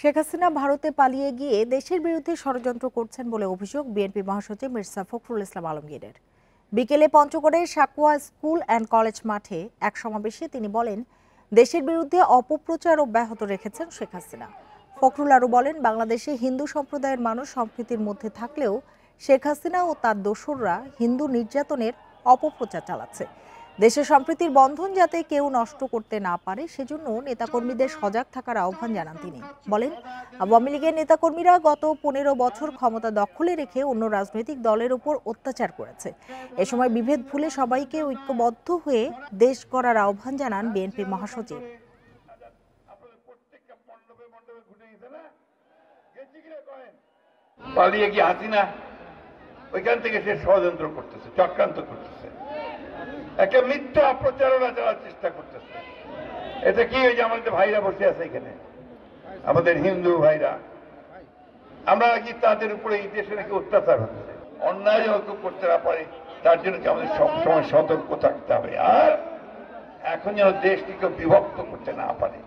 শেখ হাসিনা ভারতে পালিয়ে গিয়ে দেশের বিরুদ্ধে ষড়যন্ত্র করছেন বলে অভিযোগ বিএনপি মহাসচিব মির্জা ফখরুল ইসলাম আলমগীরের। বিকেলে পঞ্চগড়ের সাকুয়া স্কুল অ্যান্ড কলেজ মাঠে এক সমাবেশে তিনি বলেন, দেশের বিরুদ্ধে অপপ্রচার অব্যাহত রেখেছেন শেখ হাসিনা। ফখরুল আরও বলেন, বাংলাদেশে হিন্দু সম্প্রদায়ের মানুষ সম্প্রীতির মধ্যে থাকলেও শেখ হাসিনা ও তার দোসররা হিন্দু নির্যাতনের অপপ্রচার চালাচ্ছে। দেশের সম্প্রীতির বন্ধন যাতে কেউ নষ্ট করতে না পারে সেজন্য নেতাকর্মীদের সজাগ থাকার আহ্বান জানান তিনি। বলেন, আওয়ামী লীগের নেতাকর্মীরা গত 15 বছর ক্ষমতা দখলে রেখে অন্য রাজনৈতিক দলের উপর অত্যাচার করেছে। এ সময় বিভেদ ভুলে সবাইকে ঐক্যবদ্ধ হয়ে দেশ গড়ার আহ্বান জানান বিএনপির মহাসচিব। পালিয়ে গিয়ে হাসিনা ওইখান থেকে সে ষড়যন্ত্র করতেছে, চক্রান্ত করতেছে, একটা মিথ্যা প্রচারণা চালার চেষ্টা করতেছে। এটা কি, ওই যে আমাদের ভাইরা বসে আছে এখানে, আমাদের হিন্দু ভাইরা, আমরা কি তাদের উপরে এই দেশে নাকি অত্যাচার হচ্ছে, অন্যায় যত করতে না পারে তার জন্য কি আমাদের সবসময় সতর্ক থাকতে হবে, আর এখন যেন দেশটিকে বিভক্ত করতে না পারে।